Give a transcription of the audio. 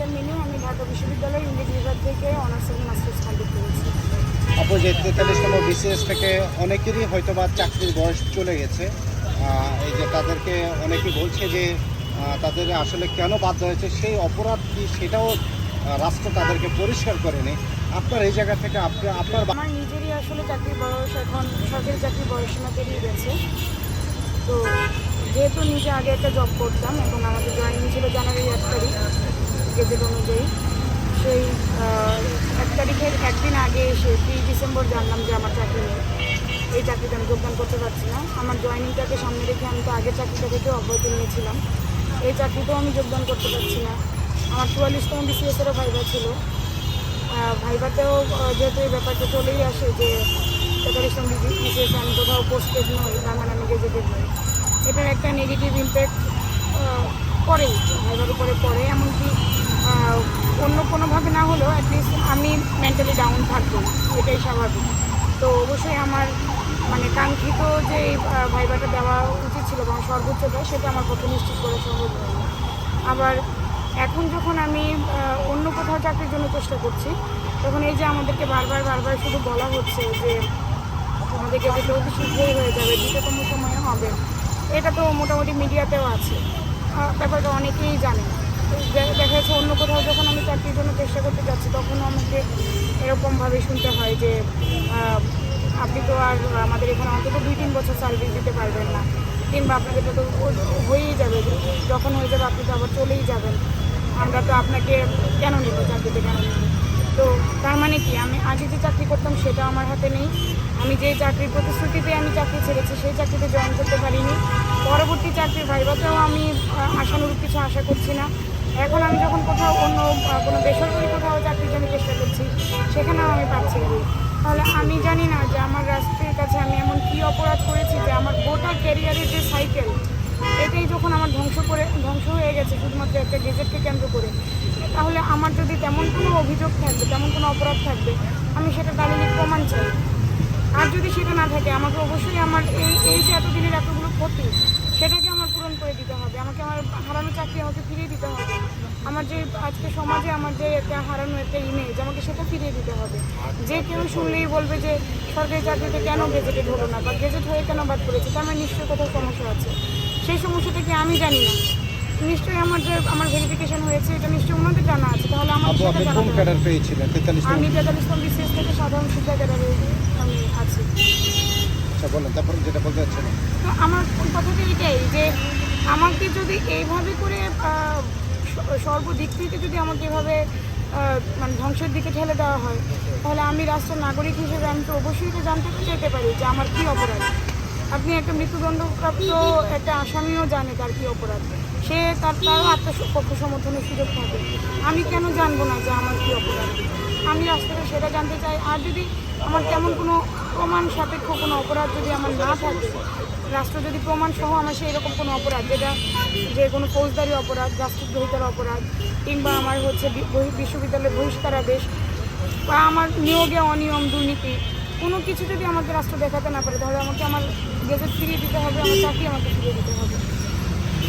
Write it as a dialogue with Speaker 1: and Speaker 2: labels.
Speaker 1: Doctor Minu. আমি ঢাকা বিশ্ববিদ্যালয়ের ইংরেজি বিভাগ থেকে অনার্স এবং মাস্টার্স কমপ্লিট করেছি।
Speaker 2: আপু, যে 43তম বিসিএস থেকে অনেকেরই হয়তো বা চাকরির বয়স চলে গেছে, এই যে তাদেরকে অনেকেই বলছে যে তাদের আসলে কেন বাধ্য হয়েছে, সেই অপরাধ কি সেটাও রাষ্ট্র তাদেরকে পরিষ্কার করেনি। আপনার এই জায়গা থেকে আপনার
Speaker 1: আমার নিজেরই আসলে চাকরির বয়স এখন সরকারি চাকরির বয়সীমা পেরিয়ে গেছে। তো যেহেতু নিজে আগে একটা জব করতাম এবং আমাদের জয়েনিং ছিল জানুয়ারি 1 তারিখ গেজেট অনুযায়ী, সেই 1 তারিখের একদিন আগে এসে 3 ডিসেম্বর জানলাম যে আমার চাকরি নেই। এই চাকরিতে আমি যোগদান করতে পারছি না। আমার জয়েনিংটাকে সামনে রেখে আমি তো আগের চাকরিটা থেকেও অব্যাহতি নিয়েছিলাম। এই চাকরিতেও আমি যোগদান করতে পারছি না। আমার 44তম বিসিএসেরও ভাইভা ছিল। ভাইভাতেও যেহেতু এই ব্যাপারটা চলেই আসে যে 43তম বিসিএসে আমি কোথাও পোস্টেড নই, তার মানে আমি গেজেটেড নই। এটার একটা নেগেটিভ ইম্প্যাক্ট পড়েই ভাইভার উপরে পড়ে। এমনকি অন্য কোনোভাবে না হলেও অ্যাটলিস্ট আমি মেন্টালি ডাউন থাকবো, এটাই স্বাভাবিক। তো অবশ্যই আমার মানে কাঙ্ক্ষিত যে ভাইভাটা দেওয়া উচিত ছিল বা সর্বোচ্চটা, সেটা আমার পক্ষে নিশ্চিত করা সম্ভব হয়নি। আবার এখন যখন আমি অন্য কোথাও চাকরির জন্য চেষ্টা করছি, তখন এই যে আমাদেরকে বারবার শুধু বলা হচ্ছে যে আমাদেরকে হয়তো অতি শীঘ্রই হয়ে যাবে, দ্রুততম সময়ে হবে, এটা তো মোটামুটি মিডিয়াতেও আছে, ব্যাপারটা অনেকেই জানে। দেখা যাচ্ছে অন্য কোথাও যখন আমি চাকরির জন্য চেষ্টা করতে যাচ্ছি, তখনও আমাকে এরকমভাবে শুনতে হয় যে আপনি তো আর আমাদের এখানে অন্তত 2-3 বছর সার্ভিস দিতে পারবেন না, কিংবা আপনাকে তো হয়েই যাবে, যখন হয়ে যাবে আপনি তো আবার চলেই যাবেন, আমরা তো আপনাকে কেন নেব, চাকরিতে কেন নেব। তো তার মানে কি, আমি আগে যে চাকরি করতাম সেটা আমার হাতে নেই। আমি যে চাকরির প্রতিশ্রুতিতে আমি চাকরি ছেড়েছি সেই চাকরিতে জয়েন করতে পারিনি। পরবর্তী চাকরির ভাইভাতেও আমি আশানুরূপ কিছু আশা করছি না। এখন আমি যখন কোথাও অন্য কোনো বেসরকারি কোথাও চাকরির জন্য চেষ্টা করছি, সেখানেও আমি পাচ্ছি না। তাহলে আমি জানি না যে আমার রাষ্ট্রের কাছে আমি এমন কী অপরাধ করেছি যে আমার গোটা ক্যারিয়ারের যে সাইকেল, এটাই যখন আমার ধ্বংস হয়ে গেছে শুধুমাত্র একটা গেজেটকে কেন্দ্র করে, তাহলে আমার যদি তেমন কোনো অভিযোগ থাকবে, তেমন কোনো অপরাধ থাকবে, আমি সেটা দালিলিক প্রমাণ চাই। আর যদি সেটা না থাকে, আমাকে অবশ্যই আমার এই যে এতদিনের এতগুলো ক্ষতি, সেটাকে আমার পূরণ করে দিতে হবে। আমাকে আমার হারানো চাকরি আমাকে ফিরিয়ে দিতে হবে। আমার যে আজকে সমাজে আমার যে একটা হারানো একটা ইমেজ, আমাকে সেটা ফিরিয়ে দিতে হবে। যে কেউ শুনলেই বলবে যে সরকারি চাকরিতে কেন গেজেটেড হলো না, বা গেজেট হয়ে কেন বাদ পড়েছে, তার মানে নিশ্চয়ই কোথাও সমস্যা আছে। সেই সমস্যাটা কি আমি জানি না, নিশ্চয়ই আমার ভেরিফিকেশন হয়েছে, এটা নিশ্চয়ই ওনাদের জানা আছে। তাহলে আমার সেটা জানা
Speaker 2: কোন ক্যাডার পেয়েছিলেন?
Speaker 1: আমি 43তম বিসিএস থেকে সাধারণ শিক্ষা ক্যাডারে আমি আছি।
Speaker 2: আচ্ছা, বলেন, তারপর যেটা বলতে চাচ্ছিলাম।
Speaker 1: তো আমার কথাটা এটাই যে আমাকে যদি এইভাবে করে সর্বদিক থেকে যদি আমাকে এভাবে মানে ধ্বংসের দিকে ঠেলে দেওয়া হয়, তাহলে আমি রাষ্ট্রের নাগরিক হিসেবে আমি তো অবশ্যই এটা জানতে চাইতে পারি যে আমার কী অপরাধ। আপনি একটা মৃত্যুদণ্ডপ্রাপ্ত একটা আসামিও জানে তার কী অপরাধ, সে তারও আত্মপক্ষ সমর্থনের সুযোগ থাকে। আমি কেন জানবো না যে আমার কী অপরাধ? আমি রাষ্ট্রকে সেটা জানতে চাই। আর যদি আমার তেমন কোনো প্রমাণ সাপেক্ষ কোনো অপরাধ যদি আমার না থাকে, রাষ্ট্র যদি প্রমাণ সহ আমার সেই রকম কোনো অপরাধ, যেটা যে কোনো ফৌজদারি অপরাধ, রাষ্ট্রদ্রোহিতার অপরাধ, কিংবা আমার হচ্ছে বিশ্ববিদ্যালয়ের বহিষ্কারাদেশ, বা আমার নিয়োগে অনিয়ম, দুর্নীতি, কোনো কিছু যদি আমাকে রাষ্ট্র দেখাতে না পারে, তাহলে আমাকে আমার গেজেট ফিরিয়ে দিতে হবে, আমার চাকরি আমাকে ফিরিয়ে দিতে হবে।